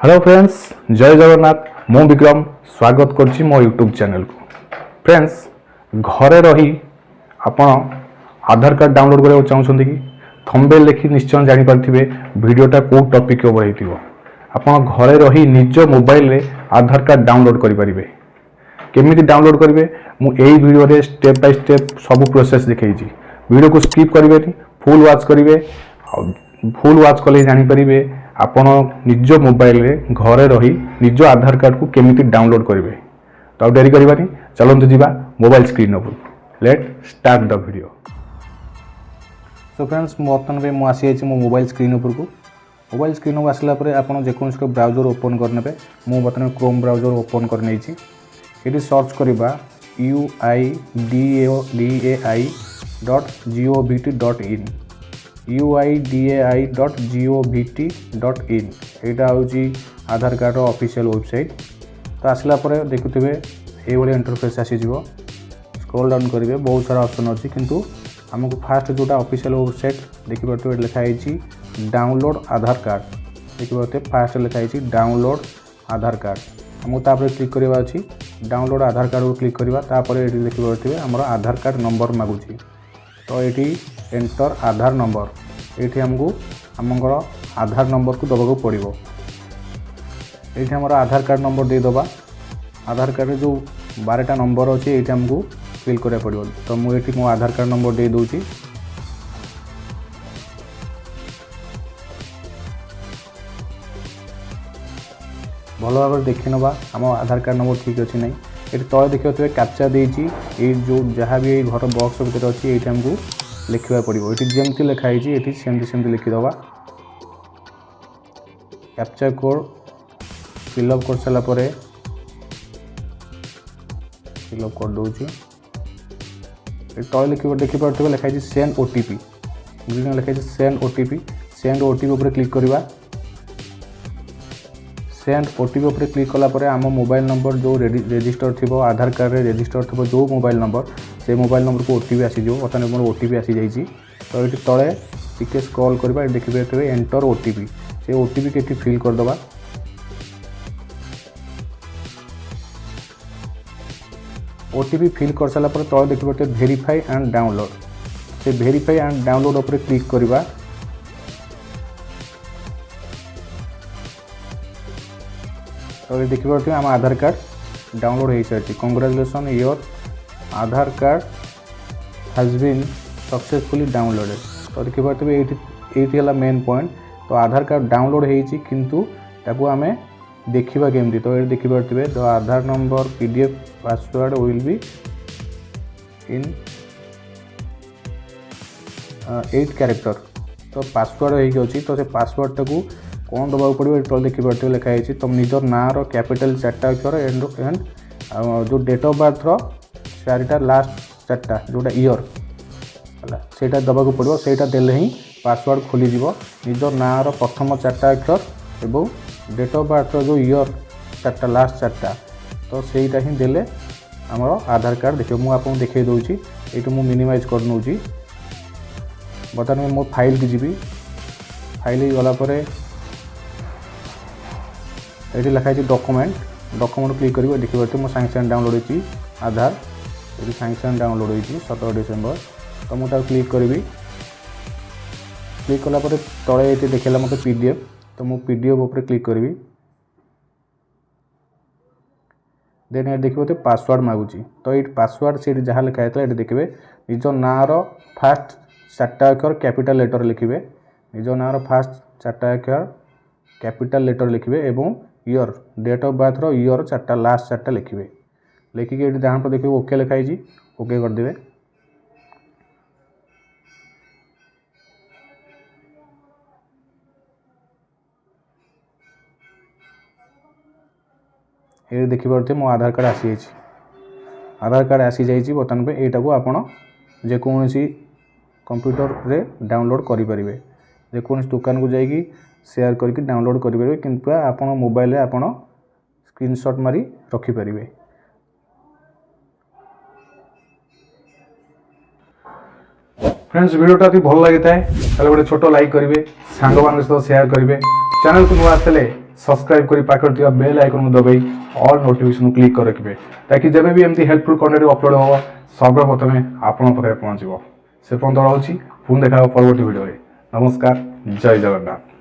Hello friends, जय जगन्नाथ। मु विक्रम स्वागत करछि मो यूट्यूब चैनल को। फ्रेंड्स, घरे रही आपण आधार कार्ड डाउनलोड करबा चाहउछन्ती कि थंबनेल देखि निश्चय जानि पारथिबे वीडियोटा को टॉपिक ऊपर हेतिबो। आपण घरे रही निज मोबाइल रे आधार कार्ड डाउनलोड करि परिबे। केमिति डाउनलोड करिवे मु एई वीडियो रे स्टेप बाय स्टेप सब प्रोसेस देखैछि। वीडियो को स्किप करिवेनी, फुल वाच करिवे। फुल वाच कले जानि परिबे आपण निज मोबाइल रे घरे रही निज आधार कार्ड को केमिति डाउनलोड करिवे। तो डेरी करिबानी, चलंतु जिबा मोबाइल स्क्रीन ऊपर। Let start the video. So friends, बर्तमान में मु आसी आछि मो मोबाइल स्क्रीन ऊपर को। मोबाइल स्क्रीन को आसला परे आपण जेकोनस को ब्राउजर ओपन करनेबे। मु बर्तमान क्रोम ब्राउजर ओपन कर नेछि। एटी सर्च करिबा uidai.govt.in uidai.govt.in एटा होची आधार कार्ड ऑफिशियल वेबसाइट। तो आसला परे देखुथिबे ए वाले इंटरफेस आसी जिवो। स्क्रॉल डाउन करिवे, बहुत सारा ऑप्शन अछि, किंतु हमको फास्ट जोटा ऑफिशियल वेबसाइट देखि परते लिखा आइछि डाउनलोड आधार कार्ड। देखि परते फास्ट लिखा आइछि डाउनलोड आधार कार्ड। हमको तापर क्लिक करिवा अछि। डाउनलोड आधार कार्ड को क्लिक करिवा, तापर एटी देखि परते हमर आधार कार्ड नंबर मागुछि। तो एटी एंटर आधार नंबर। एटी हमको हमर आधार नंबर को दबाको पड़िबो। एटी हमर आधार कार्ड नंबर दे दबा। आधार कार्ड रे जो 12टा नंबर अछि एटी हमको फिल करिया पड़िबो। तो मु एटी मो आधार कार्ड नंबर दे दोछि। भलो भाव देखि नबा हम आधार कार्ड नंबर ठीक अछि नै। एटी तळे देखियो कैप्चा देछि। ए जो जहाँ भी घर बॉक्स भीतर अछि एटी हमको लिखवा पड़िबो। एटी जेमति लिखा आइछि एटी सेमति लिखि दबा। कैप्चा कोड फिलअप कर साला परे फिलअप कर दोछि। एटी तळे लिखिबो देखि परथिबो लिखा आइछि सेंड ओटीपी। ग्रीन लिखा आइछि सेंड ओटीपी। सेंड ओटीपी ऊपर क्लिक करिवा। सेंड ओटीपी ऊपर क्लिक कला परे आम मोबाइल नंबर जो रजिस्टर थिबो आधार कार्ड रे रजिस्टर थिबो जो मोबाइल नंबर से मोबाइल नंबर को ओटीपी आसी जो। बर्तमान मोर ओटीपी आसी जाइछि। तो ये तले टिके स्क्रॉल करबा, देखिबे एंटर ओटीपी। से ओटीपी केटी फिल कर दबा। ओटीपी फिल कर साला पर तले देखिबे वेरीफाई एंड डाउनलोड। से वेरीफाई एंड डाउनलोड ऊपर क्लिक करबा। तो ये देखि परथिबे हम आधार कार्ड डाउनलोड हो सारी। Congratulation, your Aadhaar card has been successfully downloaded. तो देखि परथिबे एटी हला मेन पॉइंट। तो आधार कार्ड डाउनलोड होईछि, किंतु ताको हमें देखिबा केमती। तो ये देखि परथिबे the Aadhaar number PDF password will be in 8 character. तो पासवर्ड होई अछि। तो से पासवर्ड टाको कौन दबा पड़ो ये देखि परथिबे लिखा है तुम निजर ना रो कैपिटल 4टा अक्षर एंड जो डेट ऑफ बर्थ रो 4टा लास्ट 4टा जोटा ईयर हला सेटा दबा पड़ो। सेटा देले ही पासवर्ड खोली जीवो। निजर ना रो प्रथम 4टा अक्षर एवं डेट ऑफ बर्थ रो जो ईयर 4टा लास्ट 4टा। तो सेटा ही देले हमर आधार कार्ड देखियो। मु आपन देखै दोछि। एटु मु मिनिमाइज कर नउछि। बर्तमान मो फाइल की जीबी। फाइल गला परे ये लिखा है डॉक्यूमेंट। डॉक्यूमेंट क्लिक करेंगे, देखिए मो सांगे सांगे डाउनलोड होती आधार। ये सांगे सांगे डाउनलोड होती 17 डिसेम्बर। तो मुझे क्लिक करी। क्लिक कलापर तले ये देखा मत पीडीएफ। तो मु पीडीएफ ऊपर क्लिक करी। देन ये देखिए पासवर्ड मागुची। तो ये पासवर्ड से जहाँ लिखा है ये देखिए निज ना फास्ट 4टा अक्षर कैपिटल लेटर लिखिए। निज ना फास्ट 4टा अक्षर कैपिटल लेटर लिखिए एवं ईयर डेट ऑफ बर्थ रो ईयर 4टा लास्ट 4टा लिखिए। लिखिके ये डाउन पर देखिए ओके लिखा है। ओके कर देबे। ये देखि परथे मो आधार कार्ड आसी जाइछि। आधार कार्ड आसी जाइछि। बर्तमान पे एटा को आपण जे कोनोसी कंप्यूटर रे डाउनलोड करि परिबे। जे कोनोसी दुकान को जाइकी शेयर करके डाउनलोड करेंगे, किंतु आपण मोबाइल आपण स्क्रीनशॉट मारी रखिपारे। फ्रेंड्स, वीडियोटा यदि भल लगी था गोटे छोट लाइक करेंगे, सांग मान सहित शेयर करेंगे। चैनल को नुआ आसले सब्सक्राइब करी पाखर थिबा बेल आइकन दबाई ऑल नोटिफिकेशन क्लिक कर रखिबे ताकि जब भी एमती हेल्पफुल कंटेंट अपलोड हो सर्वप्रथमे आपण पाखे पहुंचो से पर्यंत रहुछि पुन देखा परवर्ती वीडियो रे। नमस्कार, जय जगन्नाथ।